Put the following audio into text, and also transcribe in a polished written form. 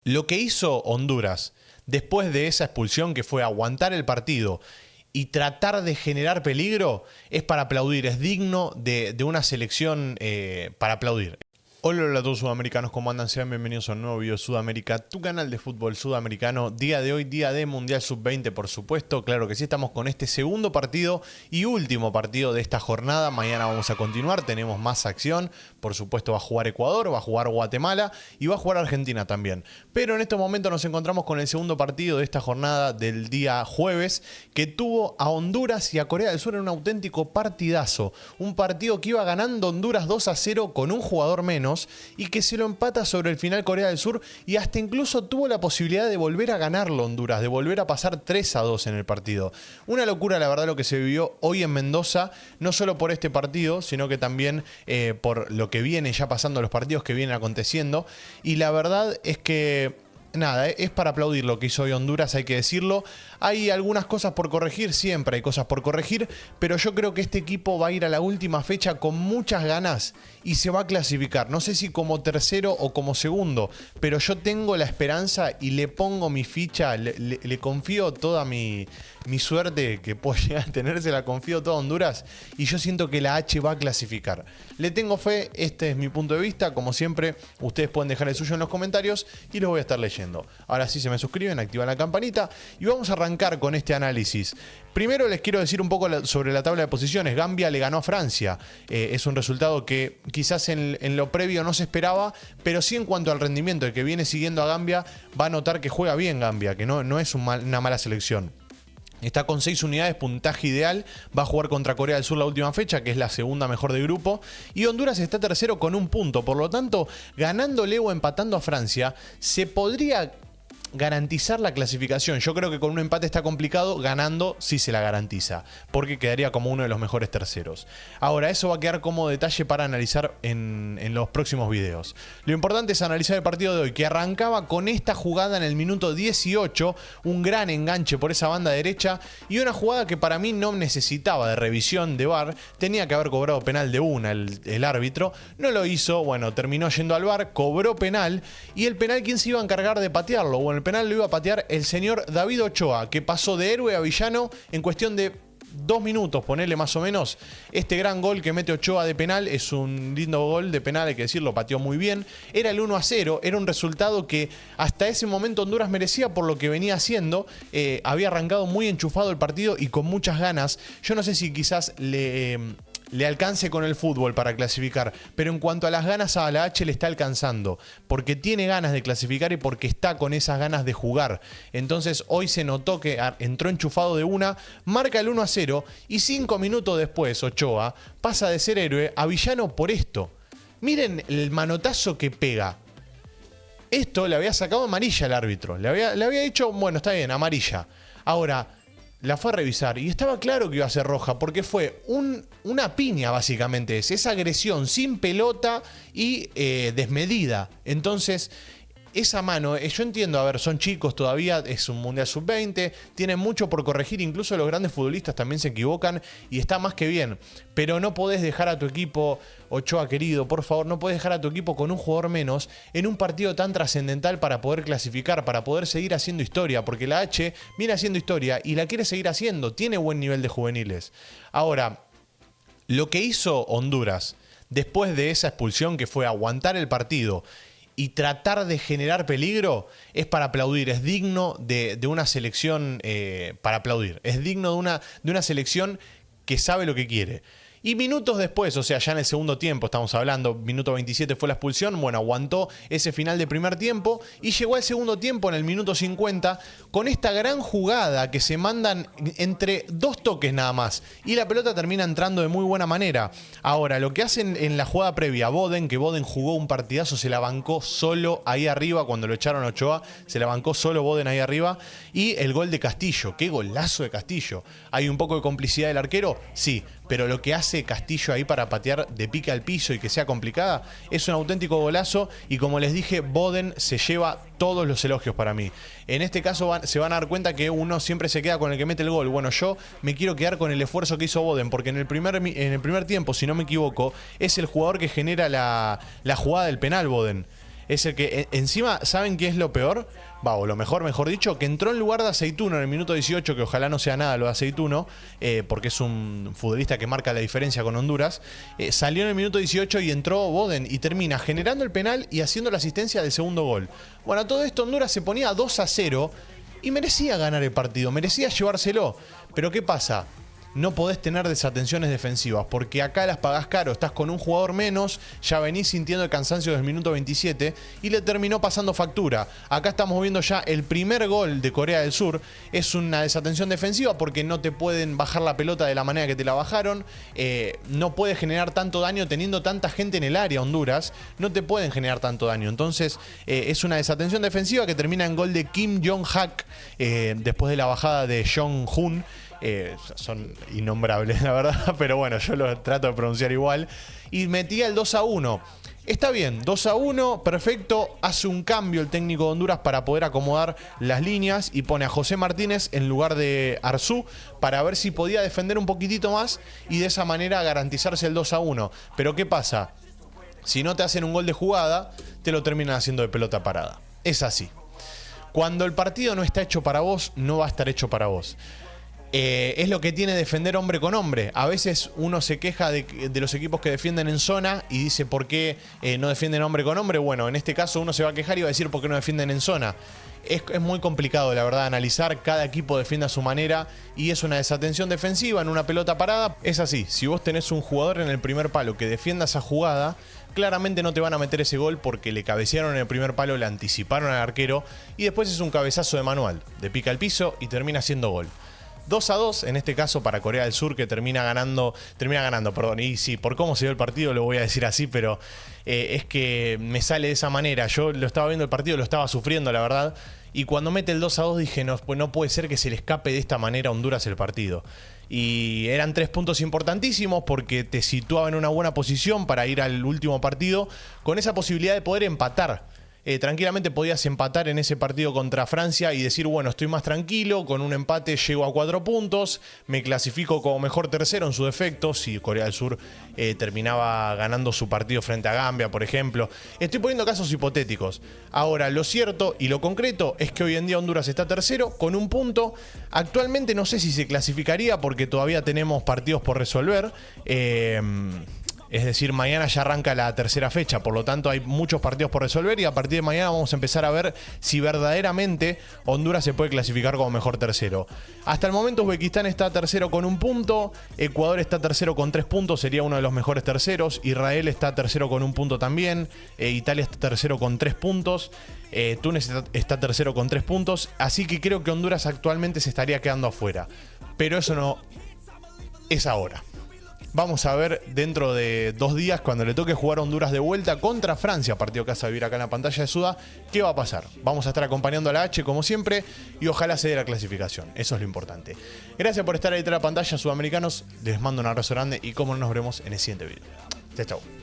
Lo que hizo Honduras después de esa expulsión, que fue aguantar el partido y tratar de generar peligro, es para aplaudir, es digno de una selección para aplaudir. Hola a todos sudamericanos, ¿cómo andan? Sean bienvenidos a un nuevo video de Sudamérica, tu canal de fútbol sudamericano. Día de hoy, día de Mundial Sub-20, por supuesto. Claro que sí, estamos con este segundo partido y último partido de esta jornada. Mañana vamos a continuar, tenemos más acción. Por supuesto va a jugar Ecuador, va a jugar Guatemala y va a jugar Argentina también. Pero en estos momentos nos encontramos con el segundo partido de esta jornada del día jueves, que tuvo a Honduras y a Corea del Sur en un auténtico partidazo. Un partido que iba ganando Honduras 2-0 con un jugador menos, y que se lo empata sobre el final Corea del Sur, y hasta incluso tuvo la posibilidad de volver a ganarlo Honduras, de volver a pasar 3-2 en el partido. Una locura, la verdad, lo que se vivió hoy en Mendoza, no solo por este partido, sino que también por lo que viene ya pasando, los partidos que vienen aconteciendo. Y la verdad es que nada, es para aplaudir lo que hizo hoy Honduras, hay que decirlo. Hay algunas cosas por corregir, siempre hay cosas por corregir, pero yo creo que este equipo va a ir a la última fecha con muchas ganas y se va a clasificar. No sé si como tercero o como segundo, pero yo tengo la esperanza y le pongo mi ficha, le confío toda mi suerte que puedo llegar a tener, se la confío toda a Honduras, y yo siento que la H va a clasificar. Le tengo fe, este es mi punto de vista. Como siempre, ustedes pueden dejar el suyo en los comentarios y los voy a estar leyendo. Ahora sí, se me suscriben, activan la campanita y vamos a arrancar con este análisis. Primero les quiero decir un poco sobre la tabla de posiciones. Gambia le ganó a Francia. Es un resultado que quizás en lo previo no se esperaba, pero sí en cuanto al rendimiento. El que viene siguiendo a Gambia va a notar que juega bien Gambia, que no es una mala selección. Está con 6 unidades, puntaje ideal. Va a jugar contra Corea del Sur la última fecha, que es la segunda mejor de grupo. Y Honduras está tercero con 1 punto. Por lo tanto, ganándole o empatando a Francia, se podría garantizar la clasificación. Yo creo que con un empate está complicado, ganando sí se la garantiza, porque quedaría como uno de los mejores terceros. Ahora, eso va a quedar como detalle para analizar en los próximos videos. Lo importante es analizar el partido de hoy, que arrancaba con esta jugada en el minuto 18, un gran enganche por esa banda derecha, y una jugada que para mí no necesitaba de revisión de VAR. Tenía que haber cobrado penal de una el árbitro, no lo hizo. Bueno, terminó yendo al VAR, cobró penal, y el penal, ¿quién se iba a encargar de patearlo? Bueno, el penal lo iba a patear el señor David Ochoa, que pasó de héroe a villano en cuestión de 2 minutos, ponele más o menos. Este gran gol que mete Ochoa de penal es un lindo gol de penal, hay que decirlo, pateó muy bien. Era el 1-0, era un resultado que hasta ese momento Honduras merecía por lo que venía haciendo. Había arrancado muy enchufado el partido y con muchas ganas. Yo no sé si quizás le alcance con el fútbol para clasificar, pero en cuanto a las ganas, a la H le está alcanzando, porque tiene ganas de clasificar y porque está con esas ganas de jugar. Entonces hoy se notó que entró enchufado de una, marca el 1-0 y 5 minutos después Ochoa pasa de ser héroe a villano por esto. Miren el manotazo que pega. Esto le había sacado amarilla al árbitro, le había dicho, bueno, está bien, amarilla. Ahora la fue a revisar y estaba claro que iba a ser roja, porque fue una piña básicamente. Esa agresión sin pelota y desmedida. Entonces, esa mano, yo entiendo, a ver, son chicos todavía, es un Mundial Sub-20, tienen mucho por corregir, incluso los grandes futbolistas también se equivocan y está más que bien. Pero no podés dejar a tu equipo, Ochoa querido, por favor, no podés dejar a tu equipo con un jugador menos en un partido tan trascendental para poder clasificar, para poder seguir haciendo historia, porque la H viene haciendo historia y la quiere seguir haciendo, tiene buen nivel de juveniles. Ahora, lo que hizo Honduras después de esa expulsión, que fue aguantar el partido y tratar de generar peligro, es para aplaudir, es digno de una selección para aplaudir, es digno de una selección que sabe lo que quiere. Y minutos después, o sea, ya en el segundo tiempo, estamos hablando, minuto 27 fue la expulsión, bueno, aguantó ese final de primer tiempo y llegó al segundo tiempo en el minuto 50 con esta gran jugada que se mandan entre 2 toques nada más y la pelota termina entrando de muy buena manera. Ahora, lo que hacen en la jugada previa, Boden, que Boden jugó un partidazo, se la bancó solo ahí arriba cuando lo echaron a Ochoa, se la bancó solo Boden ahí arriba, y el gol de Castillo, qué golazo de Castillo. ¿Hay un poco de complicidad del arquero? Sí, pero lo que hace Castillo ahí para patear de pique al piso y que sea complicada es un auténtico golazo, y como les dije, Boden se lleva todos los elogios para mí. En este caso se van a dar cuenta que uno siempre se queda con el que mete el gol. Bueno, yo me quiero quedar con el esfuerzo que hizo Boden, porque en el primer tiempo, si no me equivoco, es el jugador que genera la jugada del penal, Boden. Es el que, encima, ¿saben qué es lo peor? O lo mejor dicho, que entró en lugar de Aceituno en el minuto 18, que ojalá no sea nada lo de Aceituno, porque es un futbolista que marca la diferencia con Honduras. Salió en el minuto 18 y entró Boden y termina generando el penal y haciendo la asistencia del segundo gol. Bueno, a todo esto Honduras se ponía 2-0 y merecía ganar el partido, merecía llevárselo. Pero ¿qué pasa? No podés tener desatenciones defensivas, porque acá las pagás caro, estás con un jugador menos, ya venís sintiendo el cansancio del minuto 27 y le terminó pasando factura. Acá estamos viendo ya el primer gol de Corea del Sur, es una desatención defensiva porque no te pueden bajar la pelota de la manera que te la bajaron, no puede generar tanto daño teniendo tanta gente en el área Honduras, no te pueden generar tanto daño, entonces es una desatención defensiva que termina en gol de Kim Jong-hak después de la bajada de Jong-hun. Son innombrables, la verdad, pero bueno, yo lo trato de pronunciar igual. Y metía el 2-1. Está bien, 2-1, perfecto. Hace un cambio el técnico de Honduras para poder acomodar las líneas y pone a José Martínez en lugar de Arzú para ver si podía defender un poquitito más y de esa manera garantizarse el 2-1. Pero ¿qué pasa? Si no te hacen un gol de jugada, te lo terminan haciendo de pelota parada. Es así. Cuando el partido no está hecho para vos, no va a estar hecho para vos. Es lo que tiene defender hombre con hombre. A veces uno se queja de los equipos que defienden en zona y dice ¿por qué no defienden hombre con hombre? Bueno, en este caso uno se va a quejar y va a decir ¿por qué no defienden en zona? Es muy complicado, la verdad, analizar. Cada equipo defiende a su manera y es una desatención defensiva en una pelota parada. Es así, si vos tenés un jugador en el primer palo que defienda esa jugada, claramente no te van a meter ese gol porque le cabecearon en el primer palo, le anticiparon al arquero y después es un cabezazo de manual, de pica al piso y termina siendo gol. 2-2 en este caso para Corea del Sur, que termina ganando, perdón. Y sí, por cómo se dio el partido lo voy a decir así, pero es que me sale de esa manera. Yo lo estaba viendo el partido, lo estaba sufriendo, la verdad. Y cuando mete el 2-2 dije, no, pues no puede ser que se le escape de esta manera a Honduras el partido. Y eran 3 puntos importantísimos porque te situaba en una buena posición para ir al último partido con esa posibilidad de poder empatar. Tranquilamente podías empatar en ese partido contra Francia y decir, bueno, estoy más tranquilo, con un empate llego a 4 puntos, me clasifico como mejor tercero en su defecto, si Corea del Sur terminaba ganando su partido frente a Gambia, por ejemplo. Estoy poniendo casos hipotéticos. Ahora, lo cierto y lo concreto es que hoy en día Honduras está tercero con un punto. Actualmente no sé si se clasificaría porque todavía tenemos partidos por resolver. Es decir, mañana ya arranca la tercera fecha, por lo tanto hay muchos partidos por resolver y a partir de mañana vamos a empezar a ver si verdaderamente Honduras se puede clasificar como mejor tercero. Hasta el momento Uzbekistán está tercero con 1 punto, Ecuador está tercero con 3 puntos, sería uno de los mejores terceros, Israel está tercero con 1 punto también, Italia está tercero con 3 puntos, Túnez está tercero con 3 puntos, así que creo que Honduras actualmente se estaría quedando afuera, pero eso no es ahora. Vamos a ver dentro de 2 días, cuando le toque jugar a Honduras de vuelta contra Francia, partido que vas a vivir acá en la pantalla de Suda, ¿qué va a pasar? Vamos a estar acompañando a la H como siempre y ojalá se dé la clasificación. Eso es lo importante. Gracias por estar ahí detrás de la pantalla, sudamericanos. Les mando un abrazo grande y como no nos veremos en el siguiente video. Chao, chao.